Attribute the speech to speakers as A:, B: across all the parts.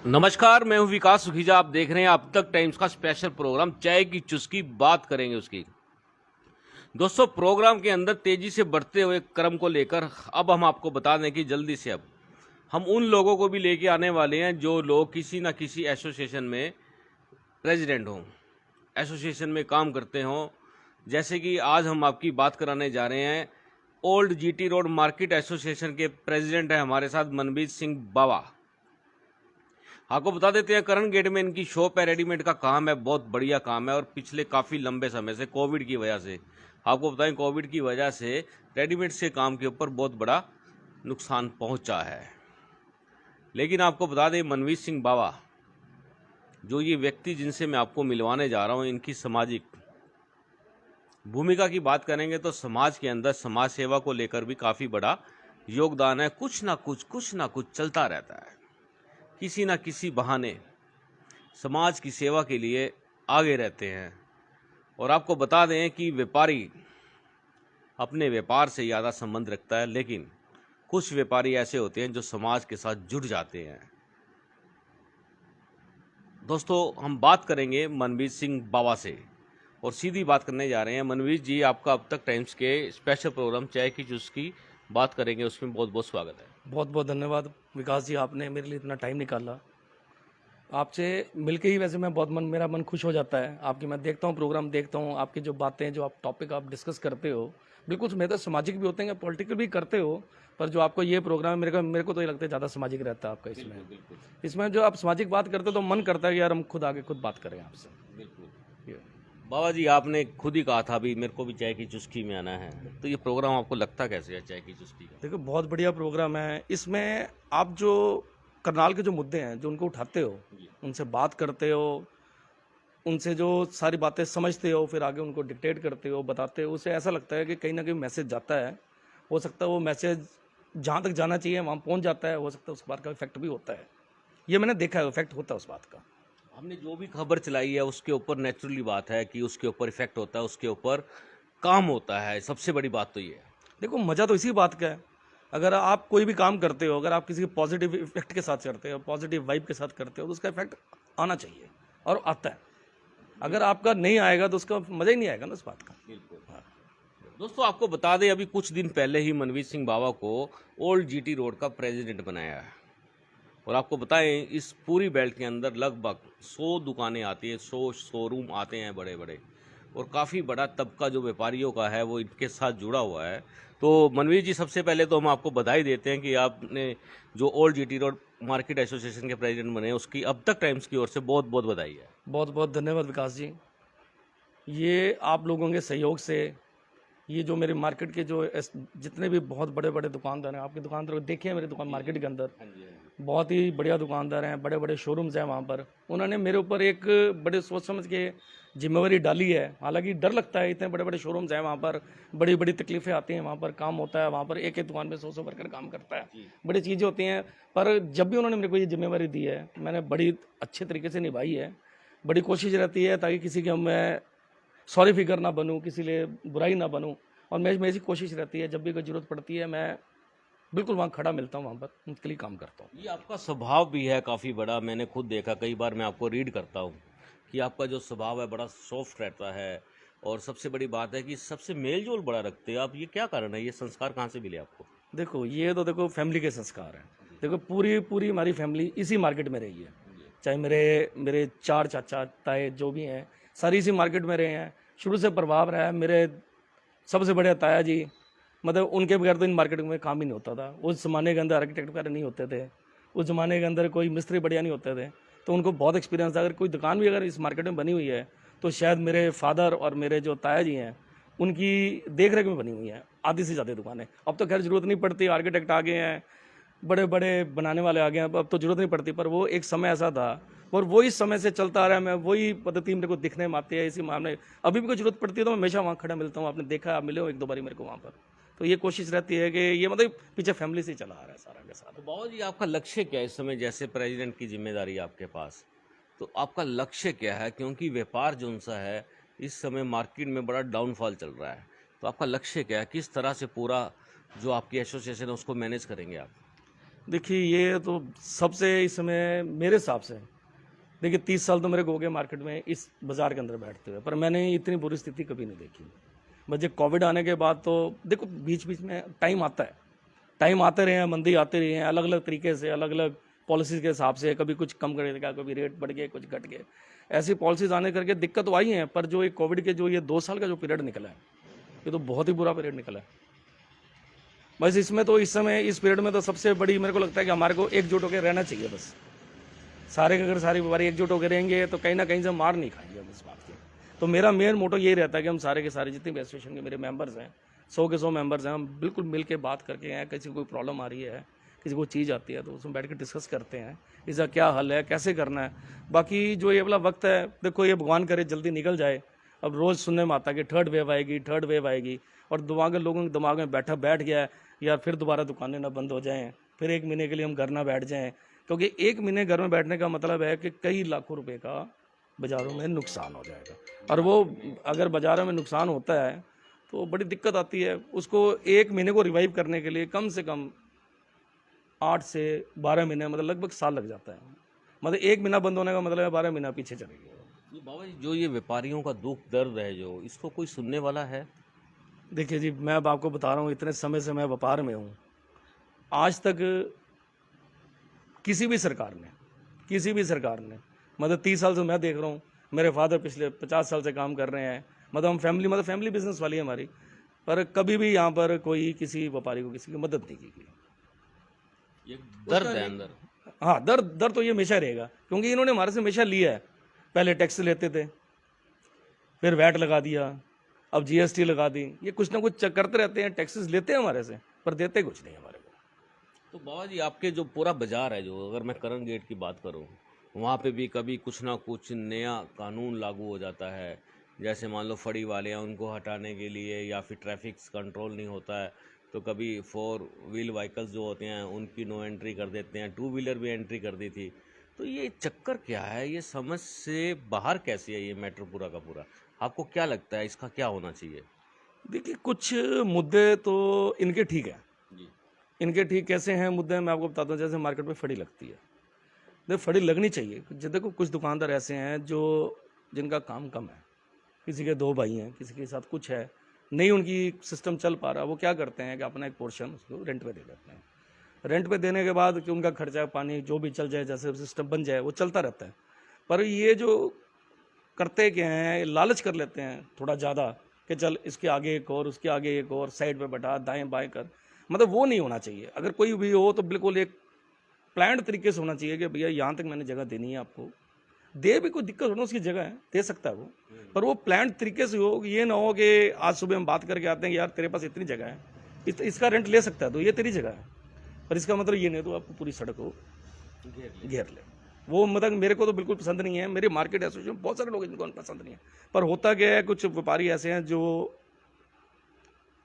A: नमस्कार, मैं हूं विकास सुखीजा। आप देख रहे हैं अब तक टाइम्स का स्पेशल प्रोग्राम चाय की चुस्की। बात करेंगे उसकी। दोस्तों, प्रोग्राम के अंदर तेजी से बढ़ते हुए क्रम को लेकर अब हम आपको बता दें कि जल्दी से अब हम उन लोगों को भी लेके आने वाले हैं जो लोग किसी न किसी एसोसिएशन में प्रेसिडेंट हों, एसोसिएशन में काम करते हों। जैसे कि आज हम आपकी बात कराने जा रहे हैं, old GT road market association के प्रेसिडेंट हैं हमारे साथ मनवीत सिंह बावा। आपको बता देते हैं, करण गेट में इनकी शॉप है, रेडीमेड का काम है, बहुत बढ़िया काम है। और पिछले काफ़ी लंबे समय से कोविड की वजह से, आपको बताएं, कोविड की वजह से रेडीमेड से काम के ऊपर बहुत बड़ा नुकसान पहुंचा है। लेकिन आपको बता दें, मनवीत सिंह बावा जो ये व्यक्ति जिनसे मैं आपको मिलवाने जा रहा हूं, इनकी सामाजिक भूमिका की बात करेंगे तो समाज के अंदर समाज सेवा को लेकर भी काफ़ी बड़ा योगदान है। कुछ ना कुछ चलता रहता है। किसी न किसी बहाने समाज की सेवा के लिए आगे रहते हैं। और आपको बता दें कि व्यापारी अपने व्यापार से ज़्यादा संबंध रखता है, लेकिन कुछ व्यापारी ऐसे होते हैं जो समाज के साथ जुड़ जाते हैं। दोस्तों, हम बात करेंगे मनवीत सिंह बावा से और सीधी बात करने जा रहे हैं। मनवीत जी, आपका अब तक टाइम्स के स्पेशल प्रोग्राम चाय की चुस्की बात करेंगे, उसमें बहुत बहुत स्वागत है।
B: बहुत बहुत धन्यवाद विकास जी, आपने मेरे लिए इतना टाइम निकाला। आपसे मिलके ही वैसे मेरा मन खुश हो जाता है। आपकी मैं देखता हूँ, प्रोग्राम देखता हूँ, आपकी जो बातें, जो आप टॉपिक आप डिस्कस करते हो, बिल्कुल मेरे तो सामाजिक भी होते हैं, पॉलिटिकल भी करते हो, पर जो आपको ये प्रोग्राम है, मेरे को तो ये लगता है ज़्यादा सामाजिक रहता है आपका इसमें। इसमें जो आप सामाजिक बात करते हो तो मन करता है कि यार हम खुद आगे खुद बात करें आपसे।
A: बिल्कुल बाबा जी, आपने खुद ही कहा था अभी मेरे को भी चाय की चुस्की में आना है, तो ये प्रोग्राम आपको लगता कैसे है चाय की चुस्की का?
B: देखो, बहुत बढ़िया प्रोग्राम है। इसमें आप जो करनाल के जो मुद्दे हैं, जो उनको उठाते हो, उनसे बात करते हो, उनसे जो सारी बातें समझते हो, फिर आगे उनको डिक्टेट करते हो, बताते हो, उससे ऐसा लगता है कि कहीं ना कहीं मैसेज जाता है। हो सकता है वो मैसेज जहाँ तक जाना चाहिए वहाँ पहुँच जाता है। हो सकता है उस बात का इफेक्ट भी होता है। ये मैंने देखा है, इफेक्ट होता है उस बात का।
A: हमने जो भी खबर चलाई है उसके ऊपर नेचुरली बात है कि उसके ऊपर इफेक्ट होता है, उसके ऊपर काम होता है। सबसे बड़ी बात तो ये है।
B: देखो, मज़ा तो इसी बात का है। अगर आप कोई भी काम करते हो, अगर आप किसी पॉजिटिव इफेक्ट के साथ करते हो, पॉजिटिव वाइब के साथ करते हो, तो उसका इफेक्ट आना चाहिए और आता है। अगर आपका नहीं आएगा तो उसका मज़ा ही नहीं आएगा ना उस बात का।
A: बिल्कुल। दोस्तों, आपको बता दें, अभी कुछ दिन पहले ही मनवीत सिंह बावा को ओल्ड जीटी रोड का प्रेसिडेंट बनाया है। और आपको बताएं, इस पूरी बेल्ट के अंदर लगभग 100 दुकानें आती हैं, 100 शोरूम आते हैं बड़े बड़े। और काफ़ी बड़ा तबका जो व्यापारियों का है वो इनके साथ जुड़ा हुआ है। तो मनवीर जी, सबसे पहले तो हम आपको बधाई देते हैं कि आपने जो old GT road market association के प्रेसिडेंट बने, उसकी अब तक टाइम्स की ओर से बहुत बहुत बधाई है।
B: बहुत बहुत धन्यवाद विकास जी। ये आप लोगों के सहयोग से, ये जो मेरे मार्केट के जो जितने भी बहुत बड़े बड़े दुकानदार हैं, आपकी दुकानदार को देखिए, मेरी दुकान मार्केट के अंदर बहुत ही बढ़िया दुकानदार हैं, बड़े बड़े शोरूम्स हैं वहाँ पर। उन्होंने मेरे ऊपर एक बड़े सोच समझ के जिम्मेवारी डाली है। हालांकि डर लगता है, इतने बड़े बड़े शोरूम्स हैं वहाँ पर, बड़ी बड़ी तकलीफें आती हैं वहाँ पर, काम होता है वहाँ पर, एक एक दुकान में 100 वर्कर काम करता है, बड़ी चीज़ें होती हैं। पर जब भी उन्होंने मेरे को ये जिम्मेवारी दी है, मैंने बड़ी अच्छे तरीके से निभाई है। बड़ी कोशिश रहती है ताकि किसी के मैं सॉरी फिगर ना बनूं, किसी लिए बुराई ना बनूं। और मेरी कोशिश रहती है, जब भी कोई ज़रूरत पड़ती है मैं बिल्कुल वहाँ खड़ा मिलता हूँ, वहाँ पर उनके लिए काम करता हूँ।
A: ये आपका स्वभाव भी है काफ़ी बड़ा, मैंने खुद देखा, कई बार मैं आपको रीड करता हूँ कि आपका जो स्वभाव है बड़ा सॉफ्ट रहता है। और सबसे बड़ी बात है कि सबसे मेल जोल बड़ा रखते हो आप। ये क्या कारण है? ये संस्कार कहाँ से मिले आपको?
B: देखो, ये तो देखो फैमिली के संस्कार हैं। देखो, पूरी पूरी हमारी फैमिली इसी मार्केट में रही है। चाहे मेरे मेरे 4 चाचा ताए जो भी हैं, सारी इसी मार्केट में रहे हैं। शुरू से प्रभाव रहा है। मेरे सबसे बड़े ताया जी, मतलब उनके बगैर तो इन मार्केट में काम ही नहीं होता था। उस ज़माने के अंदर आर्किटेक्ट वगैरह नहीं होते थे, उस ज़माने के अंदर कोई मिस्त्री बढ़िया नहीं होते थे। तो उनको बहुत एक्सपीरियंस था। अगर कोई दुकान भी अगर इस मार्केट में बनी हुई है तो शायद मेरे फादर और मेरे जो ताया जी हैं उनकी देख रेख में बनी हुई है आधी से ज़्यादा दुकानें। अब तो खैर ज़रूरत नहीं पड़ती, आर्किटेक्ट आ गए हैं, बड़े बड़े बनाने वाले आ गए हैं, अब तो ज़रूरत नहीं पड़ती। पर वो एक समय ऐसा था और वही समय से चलता आ रहा है। मैं वही पद्धति मेरे को दिखने में आती है इसी मामले। अभी भी कोई ज़रूरत पड़ती है तो मैं हमेशा वहाँ खड़ा मिलता हूँ। आपने देखा, आप मिले हो एक दो बारी मेरे को वहाँ पर। तो ये कोशिश रहती है कि ये मतलब पीछे फैमिली से चला आ रहा है सारा के सारा।
A: तो बाबा जी, आपका लक्ष्य क्या है इस समय? जैसे प्रेसिडेंट की जिम्मेदारी है आपके पास, तो आपका लक्ष्य क्या है? क्योंकि व्यापार जो सा है इस समय मार्केट में बड़ा डाउनफॉल चल रहा है, तो आपका लक्ष्य क्या है? किस तरह से पूरा जो आपकी एसोसिएशन है उसको मैनेज करेंगे आप?
B: देखिए ये तो सबसे इस समय मेरे हिसाब से, देखिए 30 साल तो मेरे को हो गए मार्केट में इस बाज़ार के अंदर बैठते हुए, पर मैंने इतनी बुरी स्थिति कभी नहीं देखी। बस ये कोविड आने के बाद तो देखो बीच बीच में टाइम आता है, टाइम आते रहे हैं, मंदी आते रही हैं, अलग अलग तरीके से, अलग अलग पॉलिसीज़ के हिसाब से, कभी कुछ कम करेगा, कभी रेट बढ़ गए, कुछ घट गए, ऐसी पॉलिसीज़ आने करके दिक्कत तो आई है। पर जो ये कोविड के जो ये 2 साल का जो पीरियड निकला है, ये तो बहुत ही बुरा पीरियड निकला है। बस इसमें तो इस समय इस पीरियड में तो सबसे बड़ी मेरे को लगता है कि हमारे को एकजुट होकर रहना चाहिए। बस सारे के अगर सारी व्यापारी एकजुट होकर रहेंगे तो कहीं ना कहीं से मार नहीं खाएंगे हम इस बात की। तो मेरा मेन मोटो यही रहता है कि हम सारे के सारे जितने भी एसोसिएशन के मेरे मेंबर्स हैं, 100 के 100 मेंबर्स हैं, हम बिल्कुल मिल के बात करके हैं। किसी को कोई प्रॉब्लम आ रही है, किसी को चीज़ आती है, तो उसमें बैठ के डिस्कस करते हैं इसका क्या हल है, कैसे करना है। बाकी जो ये वाला वक्त है, देखो ये भगवान करे जल्दी निकल जाए। अब रोज़ सुनने में आता है कि थर्ड वेव आएगी, थर्ड वेव आएगी, और लोगों के दिमाग में बैठ गया है यार फिर दोबारा दुकानें ना बंद हो जाएं, फिर 1 महीने के लिए हम घर ना बैठ जाएं। क्योंकि 1 महीने घर में बैठने का मतलब है कि कई लाखों रुपए का बाज़ारों में नुकसान हो जाएगा, और वो अगर बाज़ारों में नुकसान होता है तो बड़ी दिक्कत आती है। उसको 1 महीने को रिवाइव करने के लिए कम से कम 8 से 12 महीने, मतलब लगभग साल लग जाता है। मतलब 1 महीना बंद होने का मतलब है 12 महीना पीछे चलेगी।
A: ये बाबा जी, जो ये व्यापारियों का दुख दर्द है, जो इसको कोई सुनने वाला है?
B: देखिए जी, मैं अब आपको बता रहा हूँ, इतने समय से मैं व्यापार में हूँ, आज तक किसी भी सरकार ने मतलब 30 साल से मैं देख रहा हूँ, मेरे फादर पिछले 50 साल से काम कर रहे हैं, मतलब हम फैमिली बिजनेस वाली है हमारी, पर कभी भी यहाँ पर कोई किसी व्यापारी को किसी की मदद नहीं की गई।
A: ये दर्द है अंदर।
B: हाँ, दर्द तो ये हमेशा रहेगा, क्योंकि इन्होंने हमारे से हमेशा लिया है। पहले टैक्स लेते थे, फिर वैट लगा दिया, अब जीएसटी लगा दी। ये कुछ ना कुछ करते रहते हैं, टैक्सेस लेते हैं हमारे से, पर देते कुछ नहीं हमारे को।
A: तो बाबा जी, आपके जो पूरा बाजार है, जो अगर मैं करण गेट की बात करूं, वहाँ पे भी कभी कुछ ना कुछ नया कानून लागू हो जाता है। जैसे मान लो फड़ी वाले हैं, उनको हटाने के लिए, या फिर ट्रैफिक कंट्रोल नहीं होता है तो कभी 4 व्हील व्हीकल्स जो होते हैं उनकी नो एंट्री कर देते हैं, 2 व्हीलर भी एंट्री कर दी थी। तो ये चक्कर क्या है? ये समझ से बाहर कैसे है ये मैटर पूरा का पूरा? आपको क्या लगता है इसका क्या होना चाहिए?
B: देखिए कुछ मुद्दे तो इनके ठीक है।
A: जी।
B: इनके ठीक कैसे हैं मुद्दे, मैं आपको बताता हूँ। जैसे मार्केट में फड़ी लगती है, देखो फड़ी लगनी चाहिए। देखो कुछ दुकानदार ऐसे हैं जो जिनका काम कम है, किसी के 2 भाई हैं, किसी के साथ कुछ है, नहीं उनकी सिस्टम चल पा रहा, वो क्या करते हैं कि अपना एक पोर्शन उसको रेंट पे दे देते हैं। रेंट पे देने के बाद कि उनका खर्चा पानी जो भी चल जाए, जैसे सिस्टम बन जाए, वो चलता रहता है। पर ये जो करते क्या हैं, लालच कर लेते हैं थोड़ा ज़्यादा कि चल इसके आगे एक और, उसके आगे एक और, साइड पे बैठा, दाएं बाएं कर। मतलब वो नहीं होना चाहिए। अगर कोई भी हो तो बिल्कुल एक प्लान्ड तरीके से होना चाहिए कि भैया यहाँ तक मैंने जगह देनी है आपको, दे भी कोई दिक्कत हो ना, उसकी जगह है, दे सकता है वो, पर वो प्लान्ड तरीके से हो। ये ना हो कि आज सुबह हम बात करके आते हैं कि यार तेरे पास इतनी जगह है, इसका रेंट ले सकता है तो ये तेरी जगह है, पर इसका मतलब ये नहीं तो आपको पूरी सड़क को घेर ले। वो मतलब मेरे को तो बिल्कुल पसंद नहीं है। मेरे मार्केट एसोसिएशन बहुत सारे लोग इनको पसंद नहीं है। पर होता क्या है, कुछ व्यापारी ऐसे हैं जो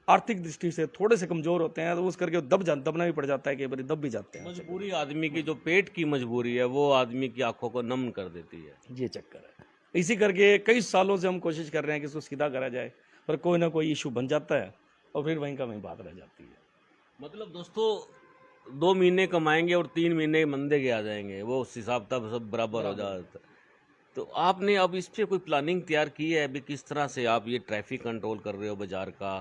B: आर्थिक दृष्टि से थोड़े से कमजोर होते हैं, तो उस करके दबना भी पड़ जाता है, कि बार दब भी जाते हैं।
A: मजबूरी आदमी की, जो पेट की मजबूरी है, वो आदमी की आंखों को नम कर देती है।
B: ये चक्कर है। इसी करके कई सालों से हम कोशिश कर रहे हैं कि इसको सीधा करा जाए, पर कोई ना कोई इशू बन जाता है और फिर वहीं का वहीं बात रह जाती है।
A: मतलब दोस्तों, 2 महीने कमाएंगे और 3 महीने मंदे के आ जाएंगे, वो उस हिसाब तब सब बराबर हो जाता है। तो आपने अब इस पे कोई प्लानिंग तैयार की है अभी, किस तरह से आप ये ट्रैफिक कंट्रोल कर रहे हो बाजार का,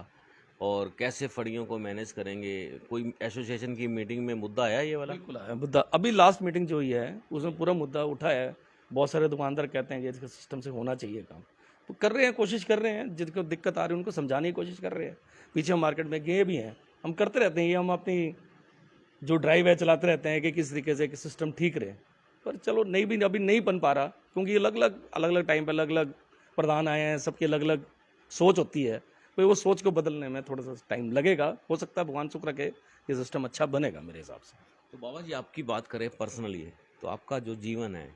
A: और कैसे फड़ियों को मैनेज करेंगे? कोई एसोसिएशन की मीटिंग में मुद्दा आया ये वाला?
B: बिल्कुल है मुद्दा। अभी लास्ट मीटिंग जो हुई है उसमें पूरा मुद्दा उठा है। बहुत सारे दुकानदार कहते हैं कि इसका सिस्टम से होना चाहिए काम, तो कर रहे हैं, कोशिश कर रहे हैं। जिनको दिक्कत आ रही है उनको समझाने की कोशिश कर रहे हैं। पीछे हम मार्केट में गए भी हैं, हम करते रहते हैं ये, हम अपनी जो ड्राइव है चलाते रहते हैं कि किस तरीके से सिस्टम ठीक रहे। पर चलो नहीं भी अभी नहीं बन पा रहा, क्योंकि अलग अलग टाइम पर अलग अलग प्रधान आए हैं, सबकी अलग अलग सोच होती है। तो वो सोच को बदलने में थोड़ा सा टाइम लगेगा। हो सकता है भगवान शुक्र के ये सिस्टम अच्छा बनेगा मेरे हिसाब से।
A: तो बाबा जी, आपकी बात करें पर्सनली, तो आपका जो जीवन है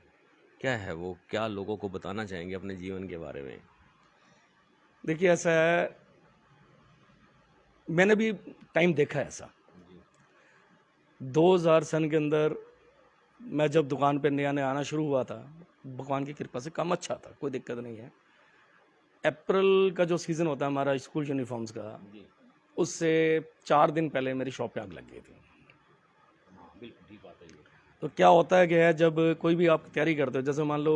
A: क्या है, वो क्या लोगों को बताना चाहेंगे अपने जीवन के बारे में?
B: देखिए ऐसा है, मैंने भी टाइम देखा है ऐसा। 2000 सन के अंदर मैं जब दुकान पे नया नया आना शुरू हुआ था, भगवान की कृपा से काम अच्छा था, कोई दिक्कत नहीं है। अप्रैल का जो सीज़न होता है हमारा स्कूल यूनिफॉर्म्स का, उससे 4 दिन पहले मेरी शॉप पे आग लग गई थी।
A: बिल्कुल ठीक बात है ये।
B: तो क्या होता है कि है जब कोई भी आप तैयारी करते हो, जैसे मान लो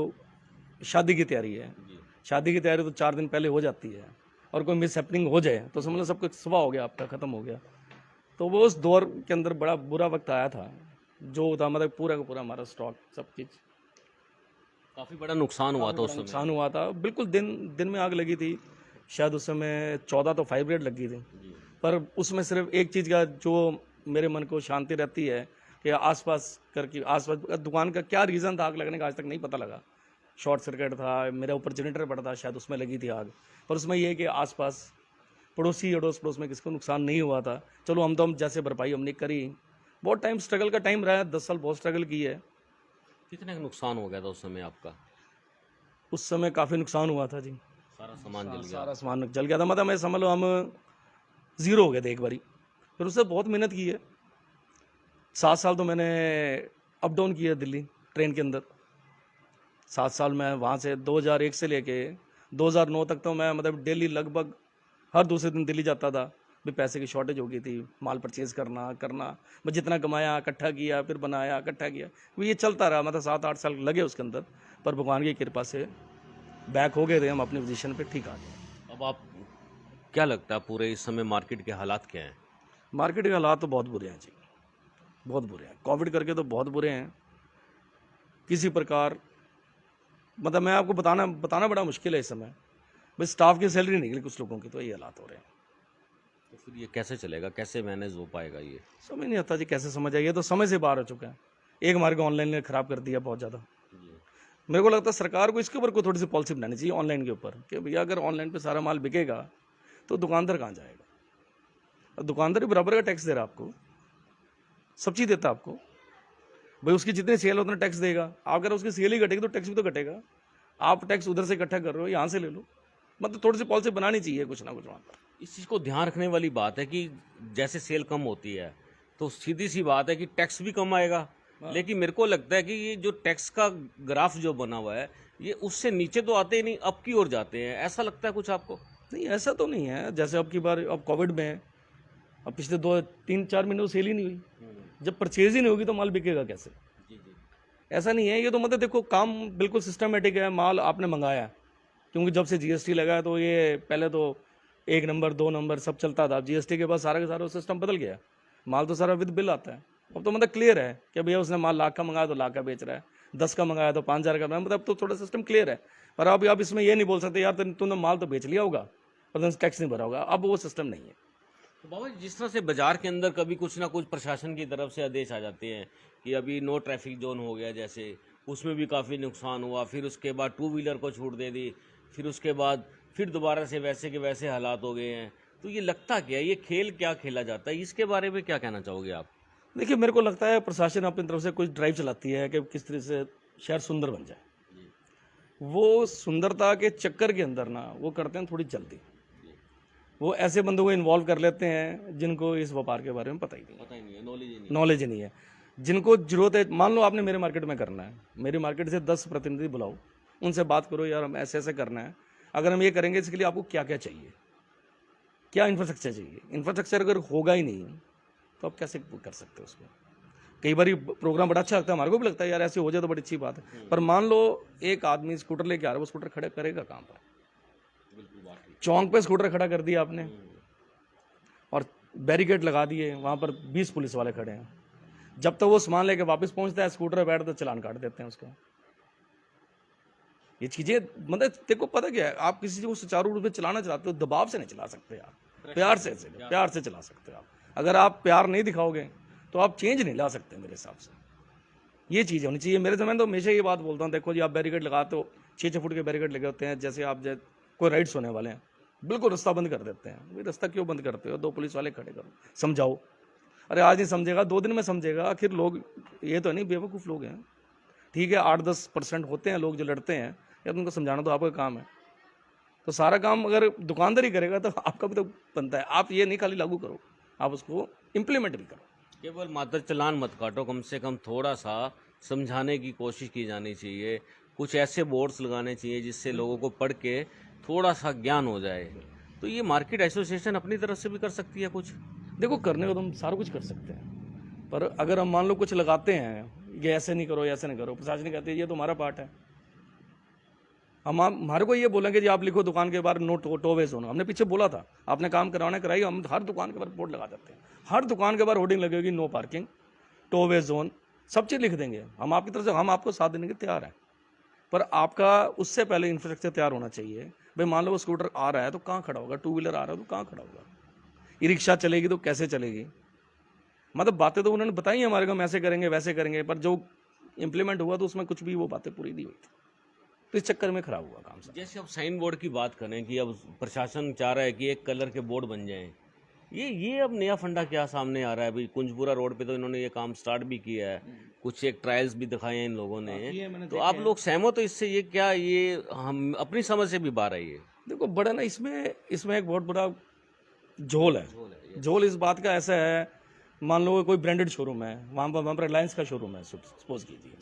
B: शादी की तैयारी है,
A: जी
B: शादी की तैयारी तो 4 दिन पहले हो जाती है, और कोई मिस हैपनिंग हो जाए तो समझ लो सब कुछ सुबह हो गया, आपका ख़त्म हो गया। तो वो उस दौर के अंदर बड़ा बुरा वक्त आया था, जो था मतलब पूरा का पूरा हमारा स्टॉक सब चीज़
A: काफी बड़ा नुकसान हुआ था उस समय।
B: नुकसान हुआ था। बिल्कुल दिन दिन में आग लगी थी, शायद उस समय 14 तो फायर ब्रिगेड लगी थी।
A: जी
B: पर उसमें सिर्फ एक चीज़ का जो मेरे मन को शांति रहती है कि आसपास करके आसपास दुकान का क्या रीज़न था आग लगने का आज तक नहीं पता लगा। शॉर्ट सर्किट था, मेरे ऊपर जनरेटर पड़ा था, शायद उसमें लगी थी आग। पर उसमें यह है कि आसपास पड़ोसी अड़ोस पड़ोस में किसी को नुकसान नहीं हुआ था। चलो हम जैसे भरपाई हमने करी। बहुत टाइम स्ट्रगल का टाइम रहा है, 10 साल बहुत स्ट्रगल की है।
A: कितने का नुकसान हो गया था उस समय आपका?
B: उस समय काफ़ी नुकसान हुआ था जी,
A: सारा सामान जल गया?
B: सारा सामान जल गया था। मतलब मैं समझ लो हम ज़ीरो हो गए थे एक बारी। फिर उससे बहुत मेहनत की है। 7 साल तो मैंने अप डाउन किया दिल्ली ट्रेन के अंदर। 7 साल मैं वहाँ से 2001 से लेके 2009 तक तो मैं मतलब डेली लगभग हर दूसरे दिन दिल्ली जाता था। भी पैसे की शॉर्टेज हो गई थी, माल परचेज करना मैं जितना कमाया इकट्ठा किया, फिर बनाया इकट्ठा किया। वो ये चलता रहा, मतलब 7-8 साल लगे उसके अंदर। पर भगवान की कृपा से बैक हो गए थे हम अपनी पोजीशन पे, ठीक आ गए।
A: अब आप क्या लगता है पूरे इस समय मार्केट के हालात क्या हैं?
B: मार्केट के हालात तो बहुत बुरे हैं जी, बहुत बुरे हैं। कोविड करके तो बहुत बुरे हैं। किसी प्रकार मतलब मैं आपको बताना बड़ा मुश्किल है इस समय। बस स्टाफ की सैलरी निकली कुछ लोगों की, तो ये हालात हो रहे हैं।
A: तो फिर ये कैसे चलेगा, कैसे मैनेज हो पाएगा ये?
B: समझ नहीं आता जी कैसे समझ आइए, तो समय से बाहर हो चुका है। एक मार्ग ऑनलाइन ने खराब कर दिया बहुत ज़्यादा।
A: जी
B: मेरे को लगता है सरकार को इसके ऊपर कोई थोड़ी सी पॉलिसी बनानी चाहिए ऑनलाइन के ऊपर, कि भैया अगर ऑनलाइन पे सारा माल बिकेगा तो दुकानदार कहाँ जाएगा। और दुकानदार भी बराबर का टैक्स दे रहा है आपको, सब चीज़ देता है आपको। भाई उसकी जितनी सेल उतना टैक्स देगा। अगर उसकी सेल ही घटेगी तो टैक्स भी तो घटेगा। आप टैक्स उधर से इकट्ठा कर रहे हो, यहाँ से ले लो। मतलब थोड़ी सी पॉलिसी बनानी चाहिए कुछ ना कुछ वहाँ पर।
A: इस चीज़ को ध्यान रखने वाली बात है कि जैसे सेल कम होती है तो सीधी सी बात है कि टैक्स भी कम आएगा। लेकिन मेरे को लगता है कि ये जो टैक्स का ग्राफ जो बना हुआ है ये उससे नीचे तो आते ही नहीं, अप की ओर जाते हैं। ऐसा लगता है कुछ आपको?
B: नहीं ऐसा तो नहीं है। जैसे अब की बार अब कोविड में अब पिछले 2-3-4 महीने सेल ही नहीं हुई। जब परचेज ही नहीं होगी तो माल बिकेगा कैसे?
A: जी जी
B: ऐसा नहीं है। ये तो मतलब देखो काम बिल्कुल सिस्टमेटिक है। माल आपने मंगाया, क्योंकि जब से जीएसटी लगा है तो ये पहले तो 1 नंबर 2 नंबर सब चलता था। जीएसटी के बाद सारा का सारा सिस्टम बदल गया। माल तो सारा विद बिल आता है। अब तो मतलब क्लियर है कि भैया उसने माल लाख का मंगाया तो लाख का बेच रहा है, 10 का मंगाया तो 5,000 का। मतलब अब तो थोड़ा सिस्टम क्लियर है। पर अब आप इसमें ये नहीं बोल सकते यार तूने माल तो बेच लिया होगा पर तुमने टैक्स नहीं भरा होगा। अब वो सिस्टम नहीं है।
A: तो बाबा जी, जिस तरह से बाजार के अंदर कभी कुछ ना कुछ प्रशासन की तरफ से आदेश आ जाते हैं कि अभी नो ट्रैफिक जोन हो गया, जैसे उसमें भी काफ़ी नुकसान हुआ। फिर उसके बाद टू व्हीलर को छूट दे दी, फिर उसके बाद फिर दोबारा से वैसे के वैसे हालात हो गए हैं। तो ये लगता क्या है, ये खेल क्या खेला जाता है, इसके बारे में क्या कहना चाहोगे आप?
B: देखिए मेरे को लगता है प्रशासन अपनी तरफ से कुछ ड्राइव चलाती है कि किस तरह से शहर सुंदर बन जाए। वो सुंदरता के चक्कर के अंदर ना वो करते हैं थोड़ी जल्दी। वो ऐसे बंदों को इन्वॉल्व कर लेते हैं जिनको इस व्यापार के बारे में पता ही नहीं,
A: पता ही नहीं है, नॉलेज ही नहीं।
B: नॉलेज ही नहीं है। जिनको जरूरत है, मान लो आपने मेरे मार्केट में करना है, मेरी मार्केट से 10 प्रतिनिधि बुलाओ, उनसे बात करो यार हम ऐसे ऐसे करना है। अगर हम ये करेंगे इसके लिए आपको क्या क्या चाहिए, क्या इंफ्रास्ट्रक्चर चाहिए। इंफ्रास्ट्रक्चर अगर होगा ही नहीं तो आप कैसे कर सकते हो उसको। कई बार प्रोग्राम बड़ा अच्छा लगता है, हमारे को भी लगता है यार ऐसे हो जाए तो बड़ी अच्छी बात है। पर मान लो एक आदमी स्कूटर लेके आ रहा है, वो स्कूटर खड़े करेगा कहाँ पर?
A: बिल्कुल बात ठीक।
B: चौक पे स्कूटर खड़ा कर दिया आपने और बैरिकेड लगा दिए, वहाँ पर 20 पुलिस वाले खड़े हैं। जब तक वो सामान लेके वापस पहुँचता है स्कूटर पे बैठ तो चलान काट देते हैं उसका। ये चीज़ें मतलब देखो पता क्या है, आप किसी चीज़ को सुचारू रूप से चलाना चाहते हो, दबाव से नहीं चला सकते आप, प्यार से चला सकते हो आप। अगर आप प्यार नहीं दिखाओगे तो आप चेंज नहीं ला सकते मेरे हिसाब से। ये चीज़ होनी चाहिए। मेरे समय तो हमेशा ये बात बोलता हूँ, देखो जी आप बैरिकेड लगाते हो, 6-6 फुट के बैरिकेड लगे होते हैं। जैसे आप कोई राइड्स होने वाले हैं, बिल्कुल रास्ता बंद कर देते हैं। भाई रास्ता क्यों बंद करते हो? 2 पुलिस वाले खड़े करो, समझाओ। अरे आज नहीं समझेगा, 2 दिन में समझेगा। आखिर लोग ये तो नहीं बेवकूफ़ लोग हैं। ठीक है 8-10% होते हैं लोग जो लड़ते हैं, यार उनको समझाना तो आपका काम है। तो सारा काम अगर दुकानदार ही करेगा तो आपका भी तो बनता है। आप ये नहीं खाली लागू करो, आप उसको इम्प्लीमेंट भी करो।
A: केवल मात्र चालान मत काटो, कम से कम थोड़ा सा समझाने की कोशिश की जानी चाहिए। कुछ ऐसे बोर्ड्स लगाने चाहिए जिससे लोगों को पढ़ के थोड़ा सा ज्ञान हो जाए। तो ये मार्केट एसोसिएशन अपनी तरफ से भी कर सकती है कुछ।
B: देखो करने को तो हम सारा कुछ कर सकते हैं, पर अगर हम मान लो कुछ लगाते हैं, ये ऐसे नहीं करो, ऐसे नहीं करो, प्रशासन कहते हैं ये तो हमारा पार्ट है। हम हमारे को ये बोलेंगे जी आप लिखो दुकान के बाहर नो टोवे जोन। हमने पीछे बोला था, आपने काम कराना कराई, हम हर दुकान के बाहर बोर्ड लगा देते हैं, हर दुकान के बाहर होर्डिंग लगेगी नो पार्किंग, टोवे जोन, सब चीज़ लिख देंगे। हम आपकी तरफ से हम आपको साथ देने के तैयार हैं, पर आपका उससे पहले इंफ्रास्ट्रक्चर तैयार होना चाहिए। भाई मान लो वो स्कूटर आ रहा है तो कहाँ खड़ा होगा, टू व्हीलर आ रहा है तो कहाँ खड़ा होगा, ई रिक्शा चलेगी तो कैसे चलेगी। मतलब बातें तो उन्होंने बताई हैं हमारे को, हम ऐसे करेंगे वैसे करेंगे, पर जो इम्प्लीमेंट हुआ तो उसमें कुछ भी वो बातें पूरी नहीं हुई थी, तो इस चक्कर में खराब हुआ काम सब।
A: जैसे अब साइन बोर्ड की बात करें कि अब प्रशासन चाह रहा है कि एक कलर के बोर्ड बन जाएं, ये अब नया फंडा क्या सामने आ रहा है? भाई कुंजपुरा रोड पे तो इन्होंने ये काम स्टार्ट भी किया है, कुछ एक ट्रायल्स भी दिखाए हैं इन लोगों ने, तो आप लोग सहमत हो इससे? ये क्या ये हम अपनी समझ से भी बाहर है? ये
B: देखो बड़ा ना इसमें एक बहुत बड़ा झोल है। झोल इस बात का ऐसा है, मान लो कोई ब्रांडेड शोरूम है, वहाँ पर रिलायंस का शोरूम है सपोज कीजिए,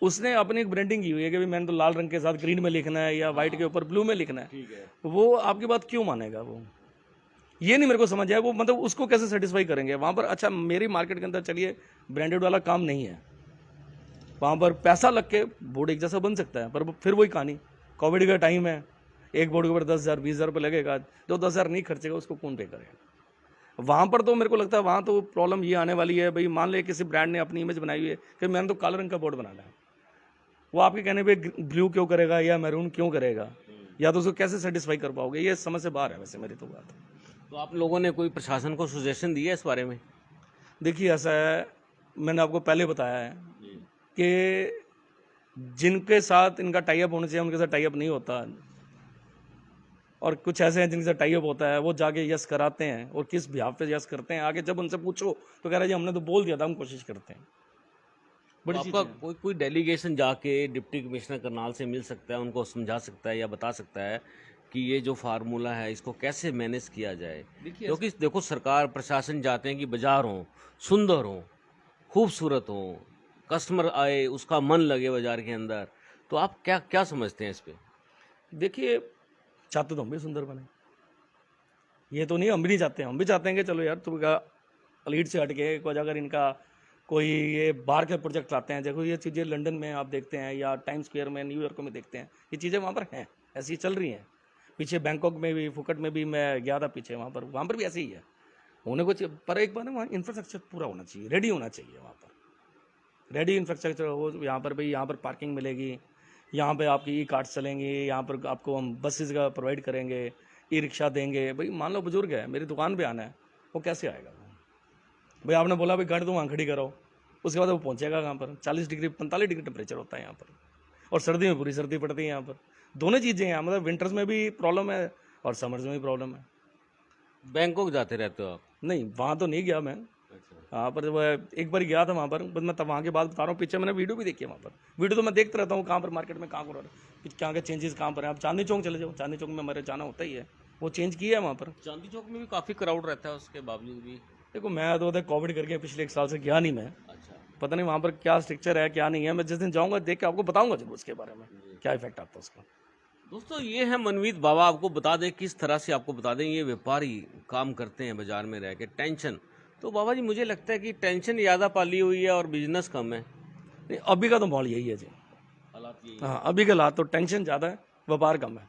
B: उसने अपनी एक ब्रांडिंग की हुई है कि भाई मैंने तो लाल रंग के साथ ग्रीन में लिखना है या वाइट के ऊपर ब्लू में लिखना है,
A: ठीक है।
B: वो आपकी बात क्यों मानेगा? वो ये नहीं मेरे को समझ आया, वो मतलब उसको कैसे सेटिस्फाई करेंगे वहाँ पर? अच्छा मेरी मार्केट के अंदर चलिए ब्रांडेड वाला काम नहीं है, वहाँ पर पैसा लग के बोर्ड एक जैसा बन सकता है, पर फिर वही कहानी, कोविड का टाइम है, एक बोर्ड के ऊपर 10,000 20,000 रुपये लगेगा, जो 10,000 नहीं खर्चेगा उसको कौन पे करेगा? वहाँ पर तो मेरे को लगता है वहाँ तो प्रॉब्लम ये आने वाली है, भाई मान ले किसी ब्रांड ने अपनी इमेज बनाई हुई है कि मैंने तो काले रंग का बोर्ड बनाना है, वो आपके कहने पे ब्लू क्यों करेगा या मैरून क्यों करेगा, या तो उसको कैसे सेटिस्फाई कर पाओगे? ये समझ से बाहर है वैसे मेरी तो बात।
A: तो आप लोगों ने कोई प्रशासन को सजेशन दिया इस बारे में?
B: देखिए ऐसा है, मैंने आपको पहले बताया है कि जिनके साथ इनका टाई अप होना चाहिए उनके साथ टाई अप नहीं होता, और कुछ ऐसे हैं जिनके साथ टाई अप होता है, वो जाके यस कराते हैं, और किस बिहाफ पे यस करते हैं आगे जब उनसे पूछो तो कह रहे जी हमने तो बोल दिया था, हम कोशिश करते हैं।
A: तो आपका कोई डेलीगेशन जाके डिप्टी कमिश्नर करनाल से मिल सकता है, उनको समझा सकता है या बता सकता है कि ये जो फार्मूला है इसको कैसे मैनेज किया जाए? क्योंकि देखो सरकार प्रशासन चाहते हैं कि बाजार हो, सुंदर हो, खूबसूरत हो, कस्टमर आए उसका मन लगे बाजार के अंदर, तो आप क्या क्या समझते हैं इस पे?
B: देखिए चाहते तो हम भी सुंदर बने, ये तो नहीं हम भी नहीं चाहते, हम भी चाहते हैं कि चलो यार तुम लीड से हटके कुछ अगर इनका कोई ये बाहर के प्रोजेक्ट लाते हैं, देखो ये चीज़ें लंदन में आप देखते हैं या टाइम स्क्वायर में न्यूयॉर्क में देखते हैं, ये चीज़ें वहाँ पर हैं, ऐसी चल रही हैं। पीछे बैंकॉक में भी फुकट में भी मैं गया था पीछे, वहाँ पर भी ऐसे ही है, होने कुछ, पर एक बार ना वहाँ इंफ्रास्ट्रक्चर पूरा होना चाहिए, रेडी होना चाहिए, वहाँ पर रेडी इंफ्रास्ट्रक्चर हो, यहाँ पर भाई यहाँ पर पार्किंग मिलेगी, यहाँ पे आपकी ई कार्ड्स चलेंगे, यहाँ पर आपको हम बसेस का प्रोवाइड करेंगे, ई रिक्शा देंगे। भाई मान लो बुजुर्ग है मेरी दुकान पे आना है, वो कैसे आएगा? भाई आपने बोला भाई गाड़ी तो वहाँ खड़ी करो, उसके बाद वो पहुँचेगा कहाँ पर? 40 डिग्री 45 डिग्री टेम्परेचर होता है यहाँ पर, और सर्दी में पूरी सर्दी पड़ती है यहाँ पर, दोनों चीज़ें हैं, मतलब विंटर्स में भी प्रॉब्लम है और समर्स में भी प्रॉब्लम है।
A: बैंकॉक जाते रहते हो आप?
B: नहीं वहाँ तो नहीं गया मैं, हाँ पर वो एक बार गया था वहाँ पर, बस मैं तब वहाँ के बाद बता रहा हूँ, पीछे मैंने वीडियो भी देखी है, वहाँ पर वीडियो तो मैं देखते रहता हूँ, कहाँ पर मार्केट में कहाँ पर क्या क्या चेंजेस कहाँ पर है। आप चांदनी चौक चले जाओ, चांदनी चौक में हमारे जाना होता ही है, वो चेंज किया है वहाँ पर।
A: चांदनी चौक में भी काफ़ी क्राउड रहता है उसके बावजूद भी?
B: देखो मैं तो कोविड करके पिछले 1 साल से गया नहीं मैं,
A: अच्छा,
B: पता नहीं वहाँ पर क्या स्ट्रक्चर है क्या नहीं है, मैं जिस दिन जाऊँगा देख के आपको बताऊँगा जरूर उसके बारे में क्या इफेक्ट आता है उसका।
A: दोस्तों ये है मनवीत बाबा, आपको बता दें किस तरह से आपको बता दें, ये व्यापारी काम करते हैं बाजार में रह के, टेंशन तो बाबा जी मुझे लगता है कि टेंशन ज़्यादा पाली हुई है और बिजनेस कम है।
B: नहीं अभी का तो माहौल यही है जी,
A: हालात यही
B: हाँ अभी के हालात तो टेंशन ज़्यादा है, व्यापार कम है।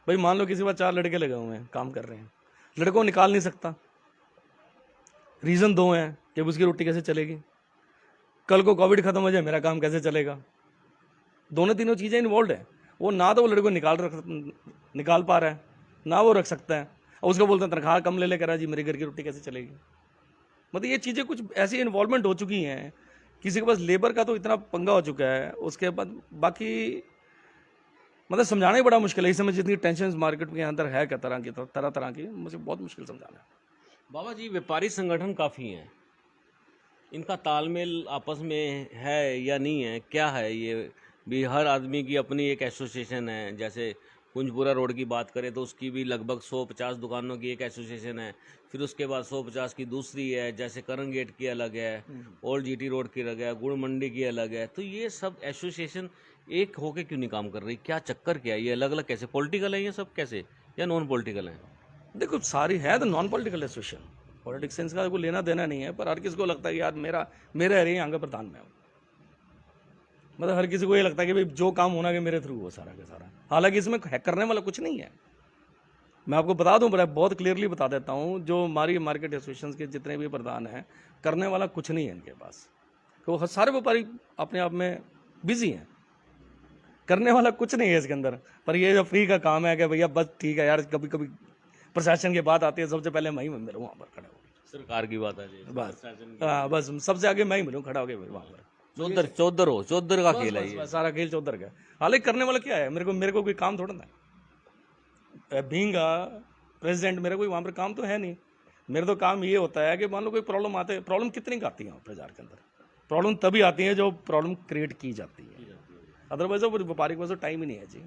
B: भाई मान लो किसी बार 4 लड़के लगे हुए हैं काम कर रहे हैं, लड़कों को निकाल नहीं सकता, रीज़न 2 हैं कि उसकी रोटी कैसे चलेगी, कल को कोविड खत्म हो जाए मेरा काम कैसे चलेगा, दोनों तीनों चीज़ें इन्वॉल्व है। वो ना तो वो लड़के को निकाल पा रहा है, ना वो रख सकता है, और उसको बोलते हैं तनख्वाह कम ले ले कर जी मेरे घर की रोटी कैसे चलेगी। मतलब ये चीज़ें कुछ ऐसी इन्वॉल्वमेंट हो चुकी हैं, किसी के पास लेबर का तो इतना पंगा हो चुका है, उसके बाद बाकी मतलब समझाना ही बड़ा मुश्किल है इस समय, जितनी टेंशन मार्केट के अंदर है क्या तरह तरह की, मुझे बहुत मुश्किल समझाना है।
A: बाबा जी व्यापारी संगठन काफ़ी हैं, इनका तालमेल आपस में है या नहीं है, क्या है ये भी? हर आदमी की अपनी एक एसोसिएशन है, जैसे कुंजपुरा रोड की बात करें तो उसकी भी लगभग 150 दुकानों की एक एसोसिएशन है, फिर उसके बाद 150 की दूसरी है, जैसे करन गेट की अलग है, ओल्ड जीटी रोड की अलग है, गुड़ मंडी की अलग है। तो ये सब एसोसिएशन एक होके क्यों नहीं काम कर रही? क्या चक्कर क्या है? ये अलग अलग कैसे? पॉलिटिकल है ये सब कैसे, या नॉन पॉलिटिकल है?
B: देखो सारी है तो नॉन पॉलिटिकल एसोसिएशन, पॉलिटिक्स से इसका कोई लेना देना नहीं है, पर हर किसी को लगता है कि यार मेरे एरिया यहाँ का प्रधान मैं हूँ। मतलब हर किसी को ये लगता है कि भाई जो काम होना कि मेरे थ्रू हो सारा का सारा। हालांकि इसमें हैक करने वाला कुछ नहीं है। मैं आपको बता दूं, बहुत क्लियरली बता देता हूं, जो हमारी मार्केट एसोसिएशन के जितने भी प्रधान हैं, करने वाला कुछ नहीं है इनके पास। तो सारे व्यापारी अपने आप में बिजी हैं, करने वाला कुछ नहीं है इसके अंदर। पर ये जो फ्री का काम है कि भैया बस ठीक है यार, कभी कभी प्रशासन की बात आती है, सबसे पहले मैं ही मिलूँ वहाँ पर खड़ा हो,
A: सरकार की बात आ जाए
B: बस हाँ, बस सबसे आगे मैं ही मिलूँ खड़ा हो गया वहाँ पर।
A: चौधर का खेल है ये।
B: सारा खेल चौधर का। हालांकि करने वाला क्या है, मेरे को कोई काम थोड़ा ना है। बीइंग प्रेसिडेंट मेरा कोई वहाँ पर काम तो है नहीं। मेरा तो काम ये होता है कि मान लो कोई प्रॉब्लम आते है, प्रॉब्लम कितनी का आती है बाजार के अंदर, प्रॉब्लम तभी आती है जो प्रॉब्लम क्रिएट की जाती है। अदरवाइज वो व्यापारी के पास तो टाइम ही नहीं है जी।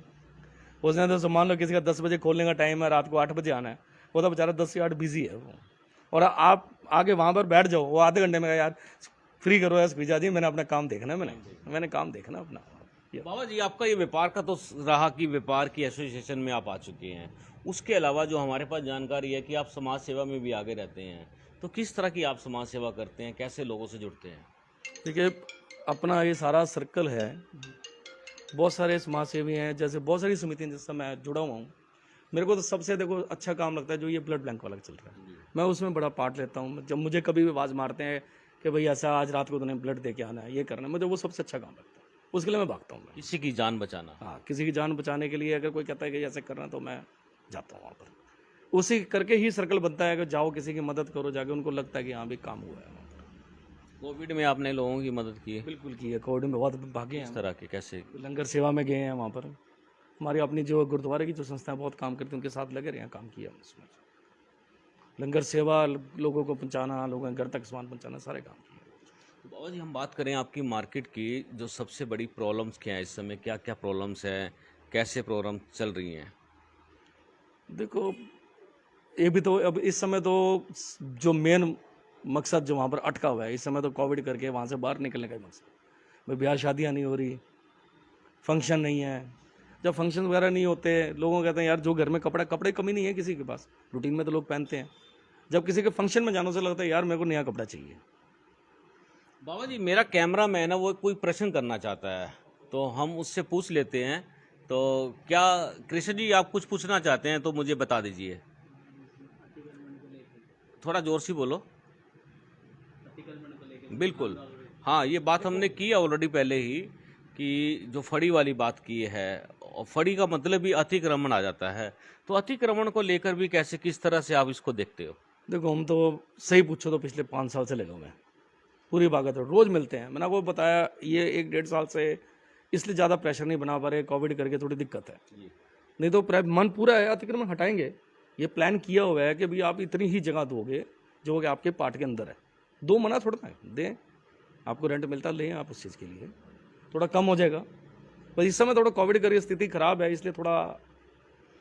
B: उसने तो मान लो किसी का 10 बजे खोलने का टाइम है, रात को 8 बजे आना है, वो तो बेचारा 10 से 8 बिजी है वो। और आप आगे वहाँ पर बैठ जाओ, वो आधे घंटे में कहा यार फ्री करो यार भैया जी, मैंने अपना काम देखना है, मैंने काम देखना अपना।
A: बाबा जी, आपका ये व्यापार का तो रहा कि व्यापार की एसोसिएशन में आप आ चुके हैं, उसके अलावा जो हमारे पास जानकारी है कि आप समाज सेवा में भी आगे रहते हैं, तो किस तरह की आप समाज सेवा करते हैं, कैसे लोगों से जुड़ते हैं?
B: देखिए, अपना ये सारा सर्कल है, बहुत सारे समाज सेवी हैं, जैसे बहुत सारी समितियाँ जिससे मैं जुड़ा हुआ हूँ। मेरे को तो सबसे देखो अच्छा काम लगता है जो ये ब्लड बैंक वाला चल रहा है, मैं उसमें बड़ा पार्ट लेता हूँ। जब मुझे कभी भी आवाज़ मारते हैं कि भाई ऐसा आज रात को तूने ब्लड दे के आना है, ये करना है, मुझे वो सबसे अच्छा काम लगता है, उसके लिए मैं भागता हूँ।
A: किसी की जान बचाना।
B: हाँ, किसी की जान बचाने के लिए अगर कोई कहता है कि ऐसे करना, तो मैं जाता हूँ वहाँ पर। उसी करके ही सर्कल बनता है कि जाओ किसी की मदद करो जाके, उनको लगता है कि हाँ भी काम हुआ है।
A: कोविड में आपने लोगों की मदद की है?
B: बिल्कुल की है, कोविड में बहुत भागे हैं।
A: इस तरह के कैसे?
B: लंगर सेवा में गए हैं वहाँ पर। हमारी अपनी जो गुरुद्वारे की जो संस्थाएं बहुत काम करती हैं, उनके साथ लगे रहे हैं, काम किया उसमें। लंगर सेवा, लोगों को पहुँचाना, लोगों के घर तक सामान पहुँचाना, सारे काम किए।
A: तो बाबा जी, हम बात करें आपकी मार्केट की, जो सबसे बड़ी प्रॉब्लम्स क्या है इस समय, क्या क्या प्रॉब्लम्स है, कैसे प्रॉब्लम चल रही हैं?
B: देखो, ये भी तो अब इस समय तो जो मेन मकसद जो वहाँ पर अटका हुआ है इस समय, तो कोविड करके वहाँ से बाहर निकलने का मकसद। भाई ब्याह शादियाँ नहीं हो रही, फंक्शन नहीं है। जब फंक्शन वगैरह नहीं होते, लोगों कहते हैं यार जो घर में कपड़े कमी नहीं है किसी के पास, रूटीन में तो लोग पहनते हैं। जब किसी के फंक्शन में जाने से लगता है यार मेरे को नया कपड़ा चाहिए।
A: बाबा जी, मेरा कैमरा मैन है, वो कोई प्रश्न करना चाहता है, तो हम उससे पूछ लेते हैं। तो क्या कृष्ण जी आप कुछ पूछना चाहते हैं तो मुझे बता दीजिए, थोड़ा जोर से बोलो। बिल्कुल, हाँ, ये बात हमने की है ऑलरेडी पहले ही, कि जो फड़ी वाली बात की है, और फड़ी का मतलब भी अतिक्रमण आ जाता है, तो अतिक्रमण को लेकर भी कैसे, किस तरह से आप इसको देखते हो?
B: देखो, हम तो सही पूछो तो पिछले 5 साल से लगे हुए हैं, पूरी बात है, रोज़ मिलते हैं। मैंने आपको बताया ये 1-1.5 साल से इसलिए ज़्यादा प्रेशर नहीं बना पा रहे, कोविड करके थोड़ी दिक्कत है। नहीं तो मन पूरा है, अतिक्रमण हटाएंगे। ये प्लान किया हुआ है कि भाई आप इतनी ही जगह दोगे जो कि आपके पार्ट के अंदर है। 2 मना थोड़ा है, दें, आपको रेंट मिलता लें आप उस चीज़ के लिए, थोड़ा कम हो जाएगा। बस इस समय थोड़ा कोविड की स्थिति खराब है, इसलिए थोड़ा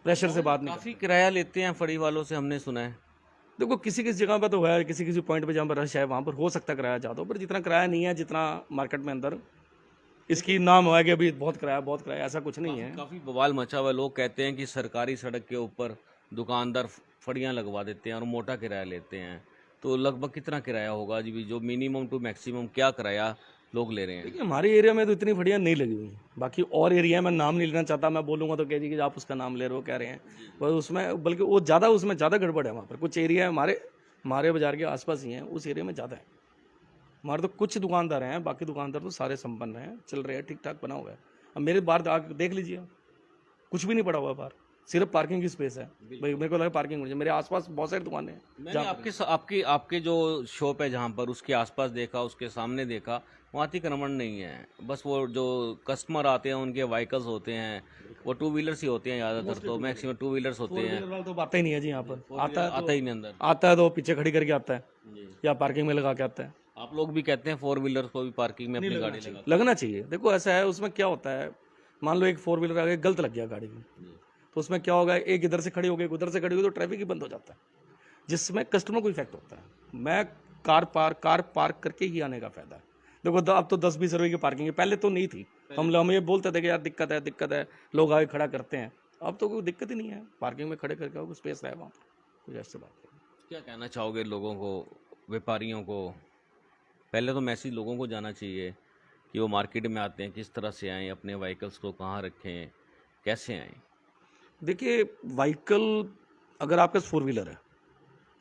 B: प्रेशर से बात नहीं।
A: काफ़ी किराया लेते हैं फड़ी वालों से, हमने सुना है।
B: देखो, किसी किसी जगह पर तो है, किसी पॉइंट पे जहाँ पर रश है वहाँ पर हो सकता है किराया ज़्यादा हो, पर जितना किराया नहीं है जितना मार्केट में अंदर इसकी नाम हुआ है कि अभी बहुत किराया, ऐसा कुछ नहीं है।
A: काफ़ी बवाल मचा हुआ है। लोग कहते हैं कि सरकारी सड़क के ऊपर दुकानदार फड़ियाँ लगवा देते हैं और मोटा किराया लेते हैं, तो लगभग कितना किराया होगा जी, जो मिनिमम टू मैक्सिमम क्या किराया लोग ले रहे हैं?
B: देखिए, हमारे एरिया में तो इतनी फड़ियाँ नहीं लगी हुई, बाकी और एरिया में नाम नहीं लेना चाहता, मैं बोलूँगा तो कह दीजिए कि आप उसका नाम ले रहे हो, कह रहे हैं, पर उसमें बल्कि वो ज़्यादा, उसमें ज़्यादा गड़बड़ है। वहाँ पर कुछ एरिया हमारे बाज़ार के आसपास ही हैं, उस एरिया में ज़्यादा है। हमारे तो कुछ दुकानदार हैं, बाकी दुकानदार तो सारे संपन्न हैं, चल रहे हैं, ठीक ठाक बना हुआ है। अब मेरे बाहर आके देख लीजिए, कुछ भी नहीं पड़ा हुआ बाहर, सिर्फ पार्किंग की स्पेस है। भाई मेरे को लगा पार्किंग होनी चाहिए। मेरे आसपास बहुत सारी दुकानें हैं।
A: मैंने आपके जो शॉप है जहाँ पर, उसके आसपास देखा, उसके सामने देखा, वहाँ अतिक्रमण नहीं है। बस वो जो कस्टमर आते हैं उनके व्हीकल्स होते हैं, वो 2 व्हीलर्स ही होते हैं ज़्यादातर, तो मैक्सिमम 2 व्हीलर्स होते हैं।
B: तो आता ही नहीं है जी यहाँ पर,
A: आता ही नहीं अंदर,
B: आता है तो पीछे खड़ी करके आता है या पार्किंग में लगा के आता है।
A: आप लोग भी कहते हैं 4 व्हीलर्स को भी पार्किंग में अपनी गाड़ी लगा।
B: लगना चाहिए। देखो, ऐसा है, उसमें क्या होता है, मान लो एक 4 व्हीलर आगे गलत लग गया गाड़ी में, तो उसमें क्या होगा, एक इधर से खड़ी हो गई, उधर से खड़ी हो गई, तो ट्रैफिक ही बंद हो जाता है, जिसमें कस्टमर को इफेक्ट होता है। मैं कार पार्क करके ही आने का फायदा है। देखो, अब तो 10-20 रुपये की पार्किंग है, पहले तो नहीं थी। हम ये बोलते थे कि यार दिक्कत है, लोग आगे खड़ा करते हैं। अब तो कोई दिक्कत ही नहीं है, पार्किंग में खड़े करके स्पेस है वहाँ पर, कुछ ऐसी बात है।
A: क्या कहना चाहोगे लोगों को, व्यापारियों को? पहले तो मैसेज लोगों को जाना चाहिए कि वो मार्केट में आते हैं किस तरह से आएँ, अपने व्हीकल्स को कहाँ रखें, कैसे आएँ?
B: देखिए, व्हीकल अगर आपके पास फोर व्हीलर है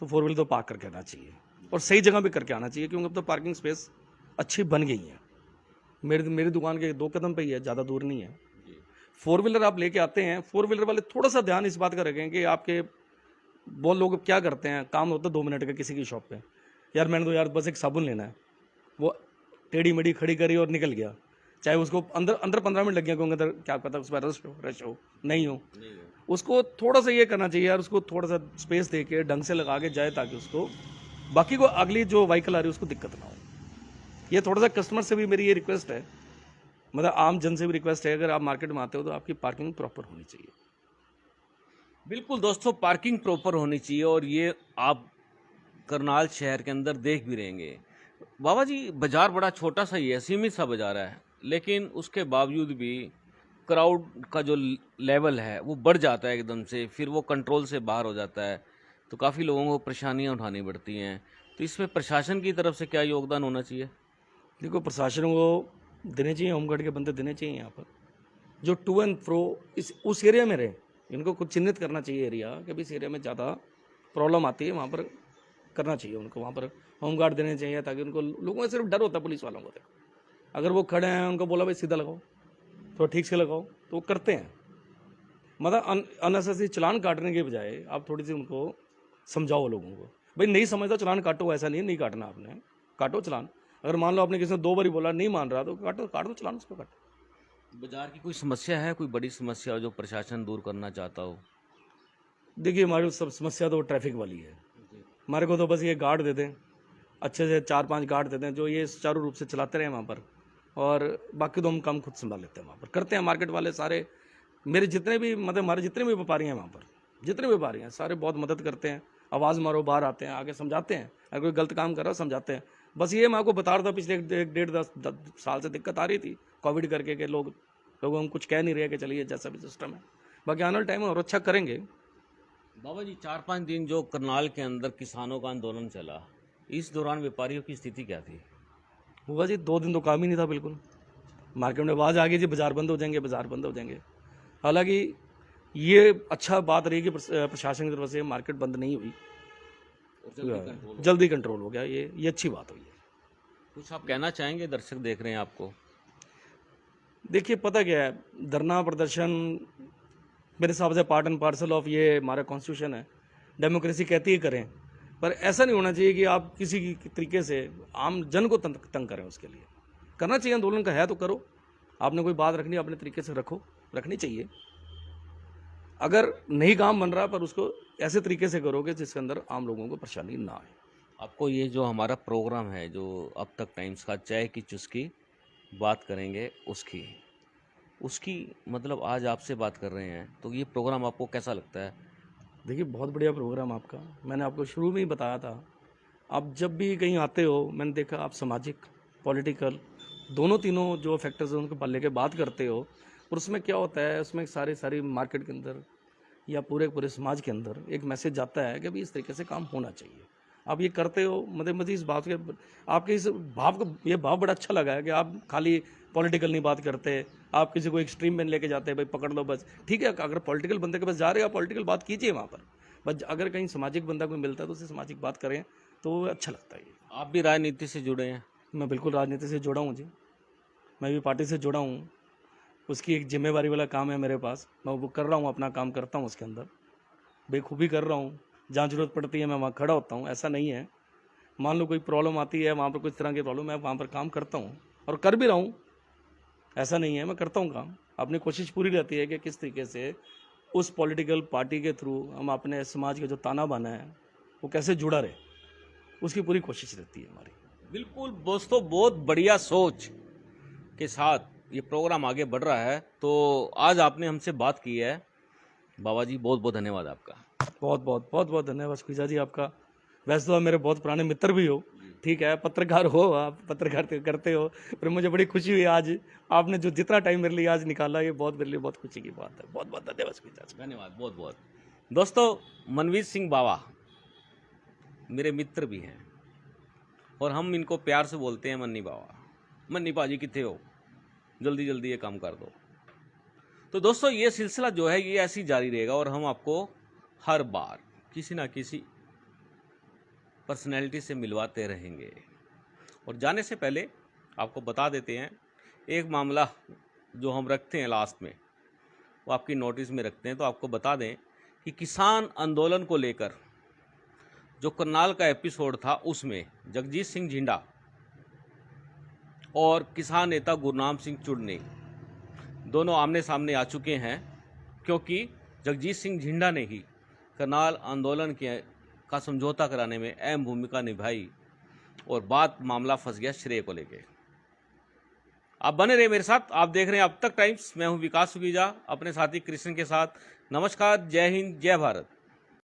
B: तो फोर व्हीलर तो पार्क करके आना चाहिए, और सही जगह भी करके आना चाहिए, क्योंकि अब तो पार्किंग स्पेस अच्छी बन गई है। मेरी मेरी दुकान के 2 कदम पे ही है, ज़्यादा दूर नहीं है। फोर व्हीलर आप लेके आते हैं, फोर व्हीलर वाले थोड़ा सा ध्यान इस बात का रखें कि आपके बहुत लोग क्या करते हैं, काम होता है 2 मिनट का किसी की शॉप पे, यार मैंने तो यार बस एक साबुन लेना है, वो टेढ़ी मेढ़ी खड़ी करी और निकल गया, चाहे उसको अंदर अंदर 15 मिनट लग गया, क्योंकि अंदर क्या पता उस पर रश हो नहीं हो। उसको थोड़ा सा ये करना चाहिए यार, उसको थोड़ा सा स्पेस दे के ढंग से लगा के जाए, ताकि उसको बाकी को अगली जो व्हीकल आ रही है उसको दिक्कत ना हो। ये थोड़ा सा कस्टमर से भी मेरी ये रिक्वेस्ट है, मतलब आम जन से भी रिक्वेस्ट है, अगर आप मार्केट में आते हो तो आपकी पार्किंग प्रॉपर होनी चाहिए।
A: बिल्कुल दोस्तों, पार्किंग प्रॉपर होनी चाहिए, और ये आप करनाल शहर के अंदर देख भी रहेंगे। बाबा जी, बाज़ार बड़ा छोटा सा ही है, सीमित सा बाज़ार है, लेकिन उसके बावजूद भी क्राउड का जो लेवल है वो बढ़ जाता है एकदम से, फिर वो कंट्रोल से बाहर हो जाता है, तो काफ़ी लोगों को परेशानियां उठानी पड़ती हैं। तो इसमें प्रशासन की तरफ से क्या योगदान होना चाहिए?
B: देखो, प्रशासन को देने चाहिए, होमगार्ड के बंदे देने चाहिए यहाँ पर, जो टू एंड फ्रो इस उस एरिया में रहे। इनको कुछ चिन्हित करना चाहिए एरिया, कि भी इस एरिया में ज़्यादा प्रॉब्लम आती है, वहाँ पर करना चाहिए उनको, वहाँ पर होमगार्ड देने चाहिए, ताकि उनको, लोगों को सिर्फ डर होता है पुलिस वालों को। देखो, अगर वो खड़े हैं, उनको बोला भाई सीधा लगाओ, थोड़ा ठीक से लगाओ, तो वो करते हैं। मतलब अननेसेसरी चलान काटने के बजाय आप थोड़ी सी उनको समझाओ लोगों को, भाई नहीं समझता चलान काटो, ऐसा नहीं काटना आपने, काटो चलान। अगर मान लो आपने किसी ने 2 बार बोला नहीं मान रहा, तो काट दो चलान, उसको काटो।
A: बाजार की कोई समस्या है, कोई बड़ी समस्या हो जो प्रशासन दूर करना चाहता हो?
B: देखिए, हमारी सब समस्या तो ट्रैफिक वाली है। हमारे को तो बस ये गार्ड दे दें, अच्छे से 4-5 गार्ड दे दें, जो ये सुचारू रूप से चलाते रहे वहाँ पर, और बाकी तो हम काम खुद संभाल लेते हैं, वहाँ पर करते हैं। मार्केट वाले सारे, मेरे जितने भी, मतलब हमारे जितने भी व्यापारी हैं वहाँ पर, जितने भी व्यापारी हैं सारे बहुत मदद करते हैं। आवाज़ मारो, बाहर आते हैं, आगे समझाते हैं, अगर कोई गलत काम कर रहा है समझाते हैं। बस ये मैं आपको बता रहा था, पिछले 1-1.5 साल से दिक्कत आ रही थी कोविड करके, कि लोगों हम कुछ कह नहीं रहे कि चलिए जैसा भी सिस्टम है, बाकी आने वाले टाइम में और अच्छा करेंगे।
A: बाबा जी, 4-5 दिन जो करनाल के अंदर किसानों का आंदोलन चला, इस दौरान व्यापारियों की स्थिति क्या थी?
B: हुआ जी, 2 दिन तो काम ही नहीं था बिल्कुल। मार्केट में आवाज़ आ गई जी, बाजार बंद हो जाएंगे, बाजार बंद हो जाएंगे। हालांकि ये अच्छा बात रही कि प्रशासन की तरफ से मार्केट बंद नहीं हुई, जल्दी कंट्रोल हो गया, ये अच्छी बात हुई है।
A: कुछ आप कहना चाहेंगे? दर्शक देख रहे हैं आपको।
B: देखिए, पता क्या है, धरना प्रदर्शन मेरे हिसाब से पार्ट एंड पार्सल ऑफ ये हमारा कॉन्स्टिट्यूशन है, डेमोक्रेसी कहती है करें, पर ऐसा नहीं होना चाहिए कि आप किसी की तरीके से आम जन को तंग करें। उसके लिए करना चाहिए, आंदोलन का है तो करो, आपने कोई बात रखनी अपने तरीके से रखो, रखनी चाहिए। अगर नहीं काम बन रहा, पर उसको ऐसे तरीके से करोगे जिसके अंदर आम लोगों को परेशानी ना आए।
A: आपको ये जो हमारा प्रोग्राम है, जो अब तक टाइम्स का चाय की चुस्की बात करेंगे उसकी मतलब आज आपसे बात कर रहे हैं, तो ये प्रोग्राम आपको कैसा लगता है?
B: देखिए, बहुत बढ़िया प्रोग्राम आपका, मैंने आपको शुरू में ही बताया था। आप जब भी कहीं आते हो, मैंने देखा आप सामाजिक, पॉलिटिकल, दोनों तीनों जो फैक्टर्स हैं उनको पल्ले के बात करते हो, और उसमें क्या होता है, उसमें सारी मार्केट के अंदर या पूरे समाज के अंदर एक मैसेज जाता है कि भाई इस तरीके से काम होना चाहिए। आप ये करते हो, मतलब मुझे इस बात के, आपके इस भाव को, ये भाव बड़ा अच्छा लगा है कि आप खाली पॉलिटिकल नहीं बात करते, आप किसी को एक्सट्रीम में लेके जाते हैं, भाई पकड़ लो बस। ठीक है, अगर पॉलिटिकल बंदे के पास जा रहे हो, आप पॉलिटिकल बात कीजिए वहाँ पर, बस अगर कहीं सामाजिक बंदा कोई मिलता है तो उससे सामाजिक बात करें, तो अच्छा लगता है।
A: आप भी राजनीति से जुड़े हैं?
B: मैं बिल्कुल राजनीति से जुड़ा हूँ जी, मैं भी पार्टी से जुड़ा हूँ, उसकी एक जिम्मेवारी वाला काम है मेरे पास, मैं वो कर रहा हूँ, अपना काम करता हूँ उसके अंदर, बेखूबी कर रहा हूँ। जहाँ ज़रूरत पड़ती है मैं वहाँ खड़ा होता हूँ, ऐसा नहीं है। मान लो कोई प्रॉब्लम आती है, वहाँ पर कुछ तरह की प्रॉब्लम है, वहाँ पर काम करता हूँ और कर भी रहा हूँ, ऐसा नहीं है, मैं करता हूँ काम। अपनी कोशिश पूरी रहती है कि किस तरीके से उस पॉलिटिकल पार्टी के थ्रू हम अपने समाज का जो ताना बाना है वो कैसे जुड़ा रहे, उसकी पूरी कोशिश रहती है हमारी।
A: बिल्कुल दोस्तों, बहुत बढ़िया सोच के साथ ये प्रोग्राम आगे बढ़ रहा है। तो आज आपने हमसे बात की है, बाबा जी बहुत बहुत धन्यवाद आपका।
B: बहुत धन्यवाद सुखीजा जी आपका। वैसे तो आप मेरे बहुत पुराने मित्र भी हो, ठीक है, पत्रकार हो, आप पत्रकार करते हो, पर मुझे बड़ी खुशी हुई आज आपने जो जितना टाइम मेरे लिए आज निकाला, ये बहुत मेरे लिए बहुत खुशी की बात है। बहुत धन्यवाद सुखीजा जी।
A: धन्यवाद बहुत बहुत। दोस्तों, मनवीर सिंह बावा मेरे मित्र भी हैं और हम इनको प्यार से बोलते हैं मन्नी बाबा। मन्नी पाजी कितने हो, जल्दी जल्दी ये काम कर दो। तो दोस्तों ये सिलसिला जो है ये ऐसे ही जारी रहेगा और हम आपको हर बार किसी ना किसी पर्सनैलिटी से मिलवाते रहेंगे। और जाने से पहले आपको बता देते हैं एक मामला जो हम रखते हैं लास्ट में, वो आपकी नोटिस में रखते हैं। तो आपको बता दें कि किसान आंदोलन को लेकर जो करनाल का एपिसोड था उसमें जगजीत सिंह झिंडा और किसान नेता गुरनाम सिंह चुड़नी दोनों आमने सामने आ चुके हैं, क्योंकि जगजीत सिंह झिंडा ने ही करनाल आंदोलन का समझौता कराने में अहम भूमिका निभाई और बात मामला फंस गया श्रेय को लेके। आप बने रहे मेरे साथ, आप देख रहे हैं अब तक टाइम्स। मैं हूं विकास सुगीजा अपने साथी कृष्ण के साथ। नमस्कार, जय हिंद, जय भारत।